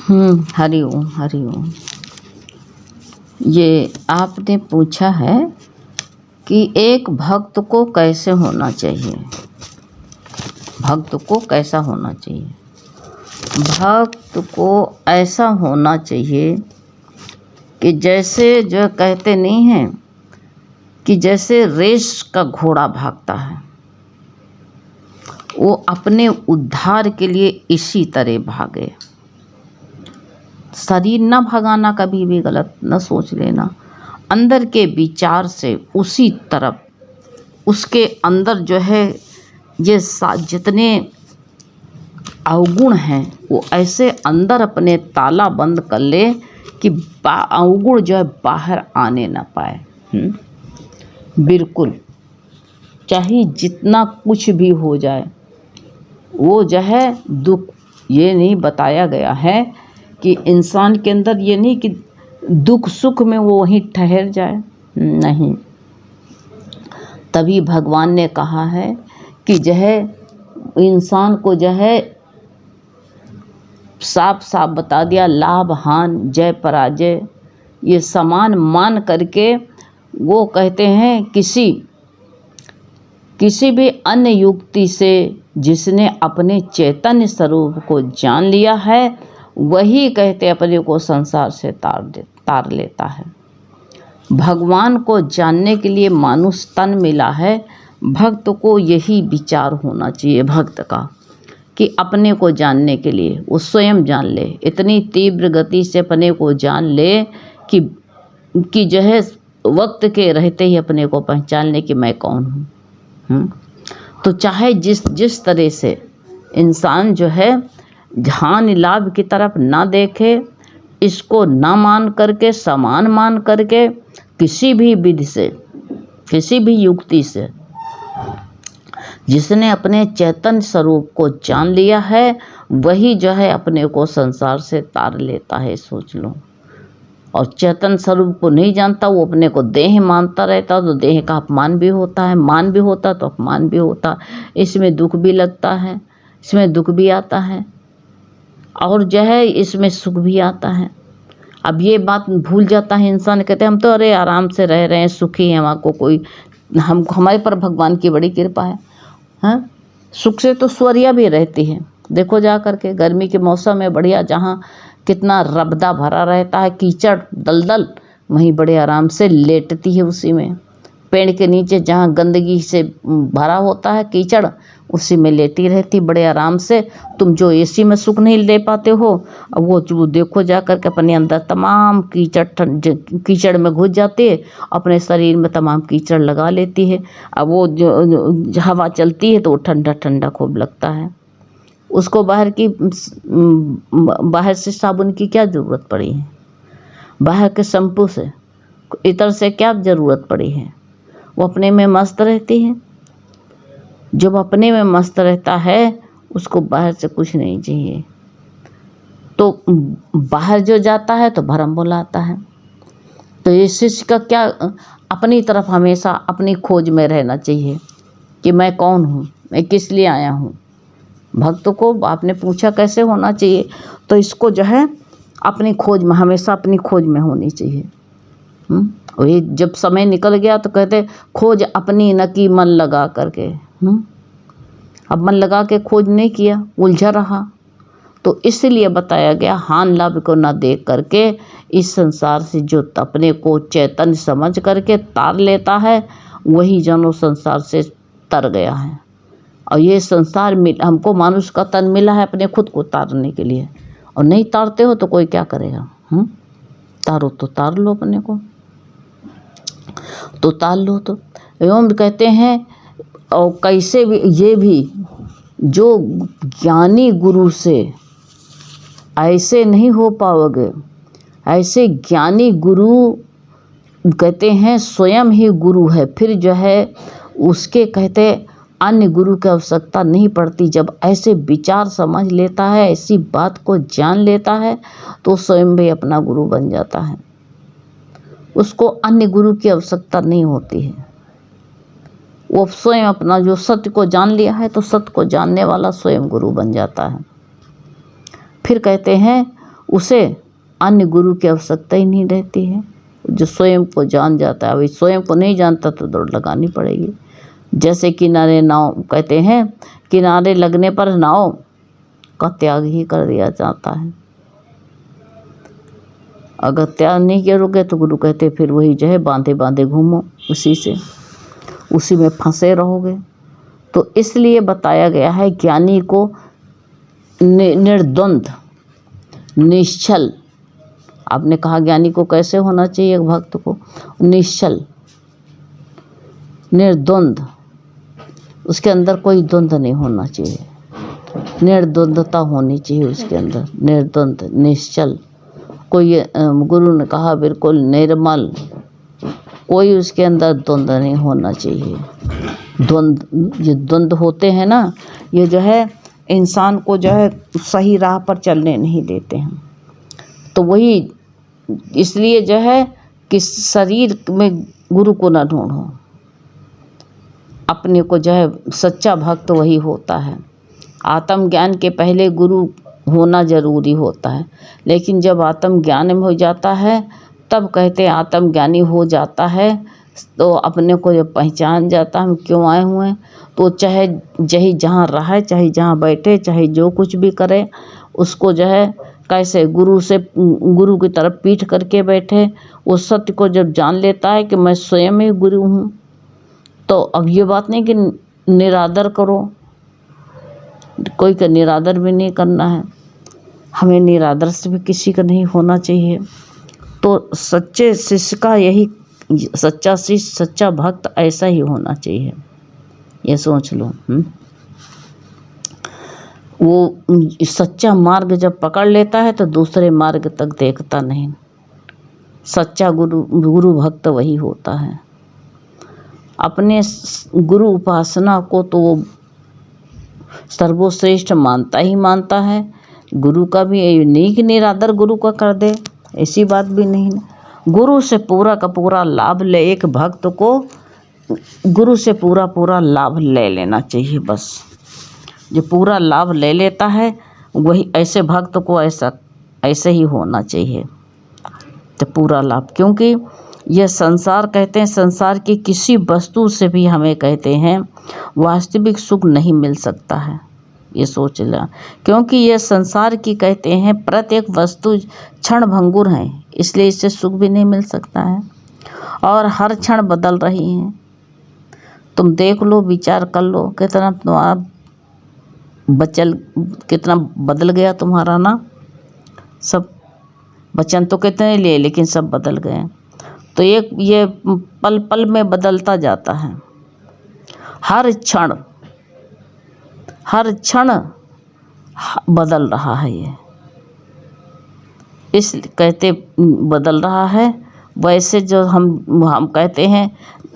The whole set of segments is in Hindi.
हरि ओम हरि ओम। ये आपने पूछा है कि एक भक्त को कैसे होना चाहिए, भक्त को कैसा होना चाहिए। भक्त को ऐसा होना चाहिए कि जैसे जो कहते नहीं हैं कि जैसे रेस का घोड़ा भागता है, वो अपने उद्धार के लिए इसी तरह भागे। शरीर न भगाना कभी भी गलत न सोच लेना, अंदर के विचार से उसी तरफ उसके अंदर जो है ये जितने अवगुण हैं वो ऐसे अंदर अपने ताला बंद कर ले कि अवगुण जो है बाहर आने ना पाए। बिल्कुल, चाहे जितना कुछ भी हो जाए, वो जो है दुख, ये नहीं बताया गया है कि इंसान के अंदर ये नहीं कि दुख सुख में वो वहीं ठहर जाए, नहीं। तभी भगवान ने कहा है कि जो है इंसान को जो है साफ साफ बता दिया, लाभ हान जय पराजय ये समान मान करके वो कहते हैं किसी भी अन्य युक्ति से जिसने अपने चैतन्य स्वरूप को जान लिया है वही कहते अपने को संसार से तार लेता है। भगवान को जानने के लिए मानुष तन मिला है। भक्त को यही विचार होना चाहिए भक्त का कि अपने को जानने के लिए वो स्वयं जान ले, इतनी तीव्र गति से अपने को जान ले कि जो है वक्त के रहते ही अपने को पहचान ले कि मैं कौन हूँ। तो चाहे जिस तरह से इंसान जो है हानि लाभ की तरफ ना देखे, इसको ना मान करके समान मान करके किसी भी विधि से किसी भी युक्ति से जिसने अपने चैतन्य स्वरूप को जान लिया है वही जो है अपने को संसार से तार लेता है, सोच लो। और चैतन्य स्वरूप को नहीं जानता, वो अपने को देह मानता रहता, तो देह का अपमान भी होता है, मान भी होता तो अपमान भी होता। इसमें दुख भी लगता है, इसमें दुख भी आता है और जो है इसमें सुख भी आता है। अब ये बात भूल जाता है इंसान, कहते हैं हम तो अरे आराम से रह रहे हैं, सुखी हैं, हमारे को कोई हमारे पर भगवान की बड़ी कृपा है। हाँ, सुख से तो स्वर्या भी रहती है। देखो जा करके गर्मी के मौसम में बढ़िया, जहाँ कितना रबदा भरा रहता है, कीचड़ दलदल, वहीं बड़े आराम से लेटती है उसी में। पेड़ के नीचे जहाँ गंदगी से भरा होता है कीचड़, उसी में लेटी रहती बड़े आराम से। तुम जो एसी में सुख नहीं ले पाते हो, अब वो देखो जा कर के अपने अंदर तमाम कीचड़ में घुस जाती है, अपने शरीर में तमाम कीचड़ लगा लेती है। अब वो जो हवा चलती है तो वो ठंडा ठंडा खूब लगता है। उसको बाहर से साबुन की क्या ज़रूरत पड़ी है, बाहर के शैम्पू से इतर से क्या ज़रूरत पड़ी है। वो अपने में मस्त रहती है। जब अपने में मस्त रहता है उसको बाहर से कुछ नहीं चाहिए। तो बाहर जो जाता है तो भरम बुलाता है। तो ये शिष्य का क्या, अपनी तरफ हमेशा अपनी खोज में रहना चाहिए कि मैं कौन हूँ, मैं किस लिए आया हूँ। भक्त को आपने पूछा कैसे होना चाहिए, तो इसको जो है अपनी खोज में, हमेशा अपनी खोज में होनी चाहिए। वही जब समय निकल गया तो कहते खोज अपनी न की मन लगा करके। अब मन लगा के खोज नहीं किया, उलझा रहा। तो इसलिए बताया गया हान लाभ को न देख करके इस संसार से जो अपने को चैतन्य समझ करके तार लेता है वही जानो संसार से तर गया है। और ये संसार हमको मानुष का तन मिला है अपने खुद को तारने के लिए, और नहीं तारते हो तो कोई क्या करेगा। तारो तो तार लो अपने को, तो तार लो। तो एवं कहते हैं, और कैसे भी ये भी जो ज्ञानी गुरु से ऐसे नहीं हो पाओगे, ऐसे ज्ञानी गुरु कहते हैं स्वयं ही गुरु है। फिर जो है उसके कहते अन्य गुरु की आवश्यकता नहीं पड़ती। जब ऐसे विचार समझ लेता है, ऐसी बात को जान लेता है, तो स्वयं भी अपना गुरु बन जाता है। उसको अन्य गुरु की आवश्यकता नहीं होती है। वो स्वयं अपना जो सत्य को जान लिया है तो सत्य को जानने वाला स्वयं गुरु बन जाता है। फिर कहते हैं उसे अन्य गुरु की आवश्यकता ही नहीं रहती है। जो स्वयं को जान जाता है, अभी स्वयं को नहीं जानता तो दौड़ लगानी पड़ेगी। जैसे किनारे नाव, कहते हैं किनारे लगने पर नाव का त्याग ही कर दिया जाता है। अगर त्याग नहीं करोगे तो गुरु कहते फिर वही जो है बांधे बांधे घूमो, उसी में फंसे रहोगे। तो इसलिए बताया गया है ज्ञानी को निर्द्वंद निश्चल। आपने कहा ज्ञानी को कैसे होना चाहिए, एक भक्त को निश्चल निर्द्वंद, उसके अंदर कोई द्वंद्व नहीं होना चाहिए, निर्द्वंदता होनी चाहिए उसके अंदर, निर्द्वंद निश्चल। कोई गुरु ने कहा बिल्कुल निर्मल, कोई उसके अंदर द्वंद्व नहीं होना चाहिए। जो द्वंद्व होते हैं ना, ये जो है इंसान को जो है सही राह पर चलने नहीं देते हैं। तो वही इसलिए जो है कि शरीर में गुरु को ना ढूंढो, अपने को जो है सच्चा भक्त वही होता है। आत्मज्ञान के पहले गुरु होना जरूरी होता है, लेकिन जब आत्मज्ञान में हो जाता है तब कहते हैं आत्मज्ञानी हो जाता है तो अपने को जब पहचान जाता हम क्यों आए हुए हैं, तो चाहे जहाँ रहे, चाहे जहाँ बैठे, चाहे जो कुछ भी करे, उसको जो है कैसे गुरु की तरफ पीठ करके बैठे। वो सत्य को जब जान लेता है कि मैं स्वयं ही गुरु हूँ, तो अब ये बात नहीं कि निरादर करो, कोई का निरादर भी नहीं करना है, हमें निरादर से भी किसी का नहीं होना चाहिए। तो सच्चे शिष्य का यही, सच्चा शिष्य सच्चा भक्त ऐसा ही होना चाहिए, ये सोच लो। वो सच्चा मार्ग जब पकड़ लेता है तो दूसरे मार्ग तक देखता नहीं। सच्चा गुरु भक्त वही होता है। अपने गुरु उपासना को तो वो सर्वश्रेष्ठ मानता ही मानता है। गुरु का भी नहीं कि निरादर गुरु का कर दे, ऐसी बात भी नहीं। गुरु से पूरा का पूरा लाभ ले, एक भक्त को गुरु से पूरा लाभ ले लेना चाहिए। बस जो पूरा लाभ ले लेता है वही, ऐसे भक्त को ऐसे ही होना चाहिए, तो पूरा लाभ। क्योंकि यह संसार, कहते हैं संसार की किसी वस्तु से भी हमें कहते हैं वास्तविक सुख नहीं मिल सकता है, ये सोच लें। क्योंकि यह संसार की कहते हैं प्रत्येक वस्तु क्षण भंगुर है, इसलिए इससे सुख भी नहीं मिल सकता है और हर क्षण बदल रही है। तुम देख लो, विचार कर लो, कितना तुम्हारा कितना बदल गया तुम्हारा ना। सब वचन तो कितने लिए, लेकिन सब बदल गए। तो ये पल पल में बदलता जाता है, हर क्षण बदल रहा है। ये इस कहते बदल रहा है। वैसे जो हम कहते हैं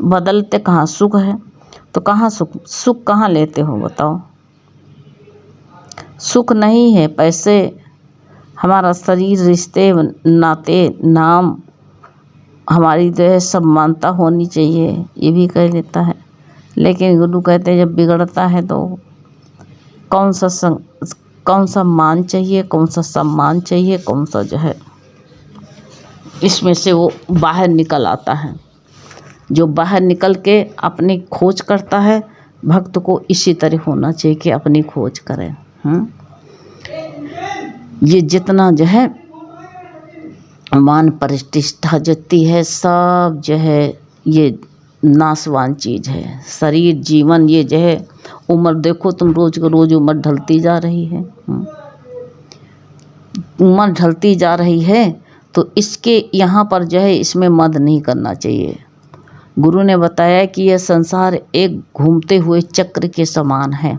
बदलते कहाँ सुख है, तो कहाँ सुख कहाँ लेते हो बताओ। सुख नहीं है पैसे, हमारा शरीर, रिश्ते नाते, नाम, हमारी जो है सब मानता होनी चाहिए, ये भी कह लेता है। लेकिन गुरु कहते हैं जब बिगड़ता है तो कौन सा मान चाहिए, कौन सा सम्मान चाहिए, कौन सा जो है, इसमें से वो बाहर निकल आता है। जो बाहर निकल के अपनी खोज करता है, भक्त को इसी तरह होना चाहिए कि अपनी खोज करें। ये जितना जो है मान प्रतिष्ठा जितनी है, सब जो है ये नाशवान चीज़ है। शरीर, जीवन, ये जो है उम्र, देखो तुम रोज को रोज उम्र ढलती जा रही है। उम्र ढलती जा रही है तो इसके यहाँ पर जो है इसमें मद नहीं करना चाहिए। गुरु ने बताया कि यह संसार एक घूमते हुए चक्र के समान है।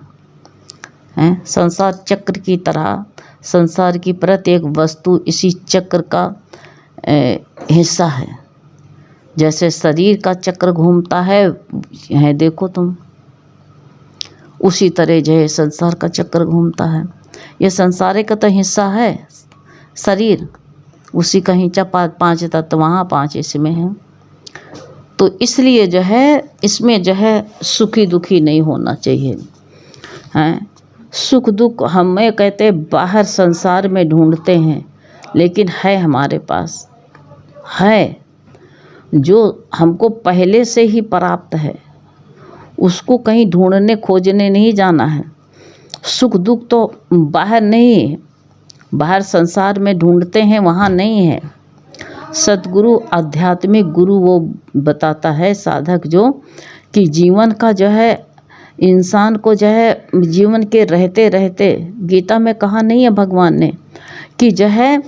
संसार चक्र की तरह, संसार की प्रत्येक वस्तु इसी चक्र का हिस्सा है। जैसे शरीर का चक्र घूमता है देखो तुम, उसी तरह जो है संसार का चक्र घूमता है। ये संसार का तो हिस्सा है शरीर, उसी का हिस्सा 5 तत्व वहाँ 5 इसमें है। तो इसलिए जो है इसमें जो है सुखी दुखी नहीं होना चाहिए। हैं सुख दुख हमें कहते बाहर संसार में ढूंढते हैं, लेकिन है हमारे पास, है जो हमको पहले से ही प्राप्त है, उसको कहीं ढूंढने खोजने नहीं जाना है। सुख दुख तो बाहर नहीं है, बाहर संसार में ढूंढते हैं वहाँ नहीं है। सतगुरु आध्यात्मिक गुरु वो बताता है साधक जो कि जीवन का जो है इंसान को जो है जीवन के रहते रहते, गीता में कहा नहीं है भगवान ने कि जो है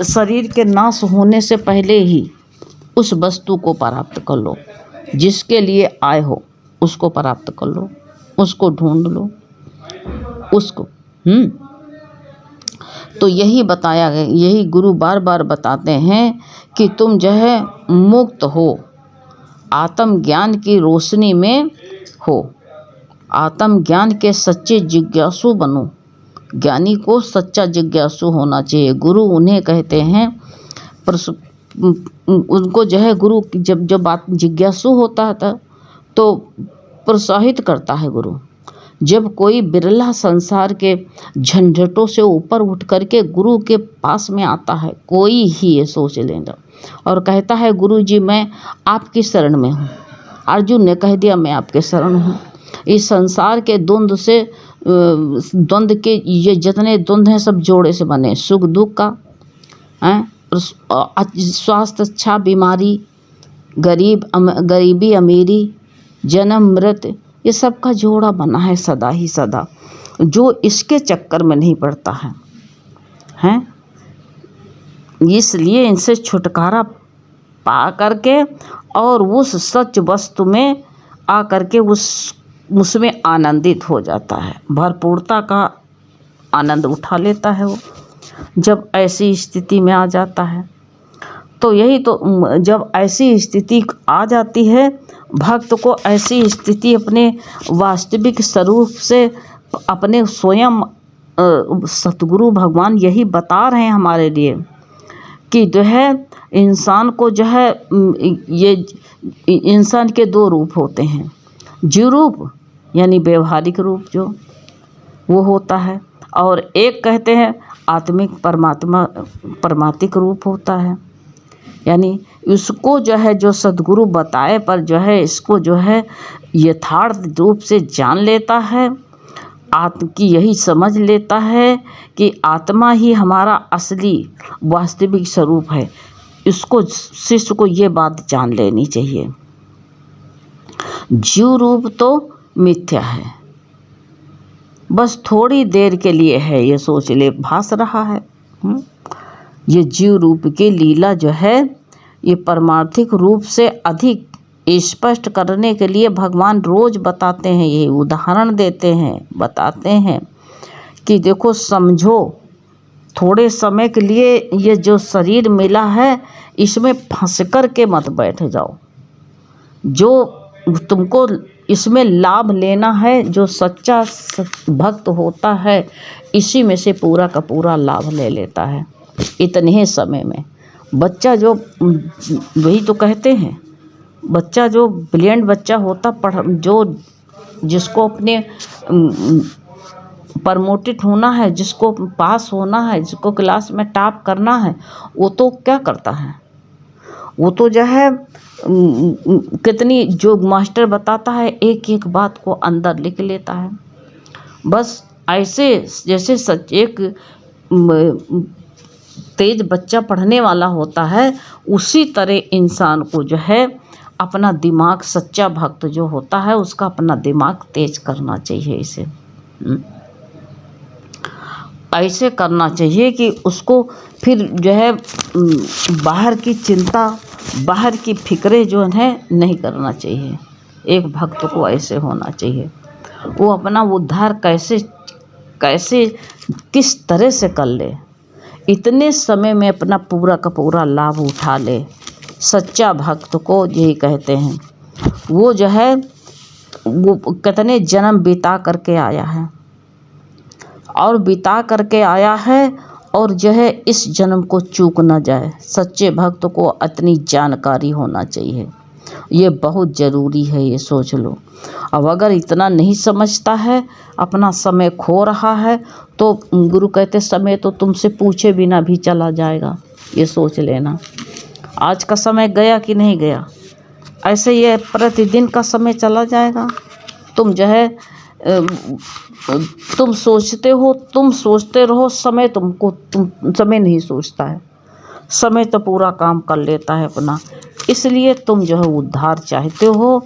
शरीर के नाश होने से पहले ही उस वस्तु को प्राप्त कर लो, जिसके लिए आए हो उसको प्राप्त कर लो, उसको ढूंढ लो उसको। तो यही बताया गया, यही गुरु बार बार बताते हैं कि तुम जो है मुक्त हो, आत्मज्ञान की रोशनी में हो, आत्मज्ञान के सच्चे जिज्ञासु बनो। ज्ञानी को सच्चा जिज्ञासु होना चाहिए। गुरु उन्हें कहते हैं, उनको जो है गुरु जब बात जिज्ञासु होता था तो प्रोत्साहित करता है गुरु। जब कोई बिरला संसार के झंझटों से ऊपर उठ करके गुरु के पास में आता है, कोई ही ये सोच लेना, और कहता है गुरु जी मैं आपकी शरण में हूँ। अर्जुन ने कह दिया मैं आपके शरण हूँ। इस संसार के द्वंद्व के ये जितने द्वंद्व हैं सब जोड़े से बने, सुख दुख का, स्वास्थ्य अच्छा बीमारी, गरीबी अमीरी, जन्म मृत्यु, ये सब का जोड़ा बना है सदा ही सदा। जो इसके चक्कर में नहीं पड़ता है, हैं, इसलिए इनसे छुटकारा पा करके और उस सच वस्तु में आ करके उसमें आनंदित हो जाता है, भरपूरता का आनंद उठा लेता है वो जब ऐसी स्थिति में आ जाता है। तो यही तो, जब ऐसी स्थिति आ जाती है भक्त को, ऐसी स्थिति अपने वास्तविक स्वरूप से अपने स्वयं सतगुरु भगवान यही बता रहे हैं हमारे लिए कि जो है इंसान को जो है, ये इंसान के दो रूप होते हैं। जीव रूप यानी व्यवहारिक रूप जो वो होता है, और एक कहते हैं आत्मिक परमात्मिक रूप होता है। यानी इसको जो है जो सद्गुरु बताए पर जो है इसको जो है यथार्थ रूप से जान लेता है, आत्म की यही समझ लेता है कि आत्मा ही हमारा असली वास्तविक स्वरूप है। इसको शिष्य को ये बात जान लेनी चाहिए। जीव रूप तो मिथ्या है, बस थोड़ी देर के लिए है, ये सोच ले भास रहा है। ये जीव रूप की लीला जो है ये परमार्थिक रूप से अधिक स्पष्ट करने के लिए भगवान रोज बताते हैं, ये उदाहरण देते हैं, बताते हैं कि देखो समझो, थोड़े समय के लिए ये जो शरीर मिला है इसमें फंस कर के मत बैठ जाओ। जो तुमको इसमें लाभ लेना है, जो सच्चा भक्त होता है इसी में से पूरा का पूरा लाभ ले लेता है इतने ही समय में। बच्चा जो, वही तो कहते हैं, बच्चा जो ब्रिलियंट बच्चा होता, जो जिसको अपने प्रमोटेड होना है, जिसको पास होना है, जिसको क्लास में टॉप करना है, वो तो क्या करता है, वो तो जो है कितनी जो मास्टर बताता है एक एक बात को अंदर लिख लेता है। बस ऐसे जैसे सच एक तेज बच्चा पढ़ने वाला होता है, उसी तरह इंसान को जो है अपना दिमाग, सच्चा भक्त जो होता है उसका अपना दिमाग तेज करना चाहिए। इसे ऐसे करना चाहिए कि उसको फिर जो है बाहर की चिंता, बाहर की फिक्रें जो है नहीं करना चाहिए। एक भक्त को ऐसे होना चाहिए, वो अपना उद्धार कैसे किस तरह से कर ले, इतने समय में अपना पूरा का पूरा लाभ उठा ले। सच्चा भक्त को यही कहते हैं। वो जो है वो कितने जन्म बिता करके आया है और बिता करके आया है, और जो है इस जन्म को चूक न जाए। सच्चे भक्त को इतनी जानकारी होना चाहिए, ये बहुत ज़रूरी है, ये सोच लो। अब अगर इतना नहीं समझता है, अपना समय खो रहा है, तो गुरु कहते समय तो तुमसे पूछे बिना भी चला जाएगा। ये सोच लेना, आज का समय गया कि नहीं गया, ऐसे ये प्रतिदिन का समय चला जाएगा। तुम जो है तुम सोचते हो, तुम सोचते रहो, समय समय नहीं सोचता है, समय तो पूरा काम कर लेता है अपना। इसलिए तुम जो है उद्धार चाहते हो,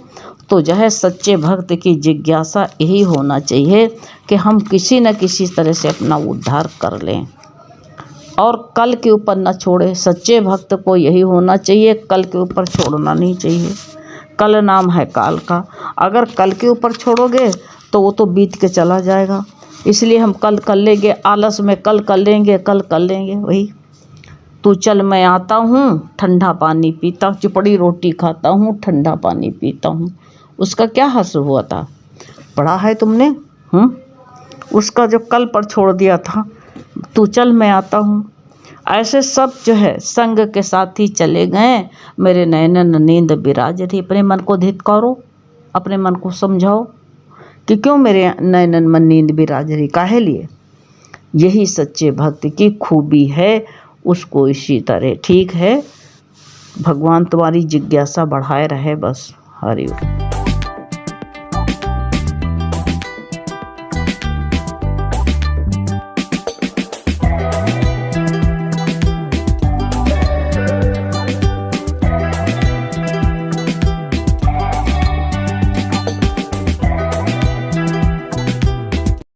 तो जो है सच्चे भक्त की जिज्ञासा यही होना चाहिए कि हम किसी न किसी तरह से अपना उद्धार कर लें और कल के ऊपर न छोड़े। सच्चे भक्त को यही होना चाहिए, कल के ऊपर छोड़ना नहीं चाहिए। कल नाम है काल का, अगर कल के ऊपर छोड़ोगे तो वो तो बीत के चला जाएगा। इसलिए हम कल कर लेंगे, आलस में कल कर लेंगे, कल कर लेंगे। वही तू चल मैं आता हूँ, ठंडा पानी पीता, चिपड़ी रोटी खाता हूँ, ठंडा पानी पीता हूँ। उसका क्या हासिल हुआ था, पढ़ा है तुमने? उसका जो कल पर छोड़ दिया था, तू चल मैं आता हूँ। ऐसे सब जो है संग के साथ ही चले गए, मेरे नैनन नींद बिराज रही। अपने मन को धिक्कारो, अपने मन को समझाओ कि क्यों मेरे नैनन में नींद बिराज रही, काहे लिए? यही सच्चे भक्त की खूबी है, उसको इसी तरह। ठीक है, भगवान तुम्हारी जिज्ञासा बढ़ाए रहे बस। हरि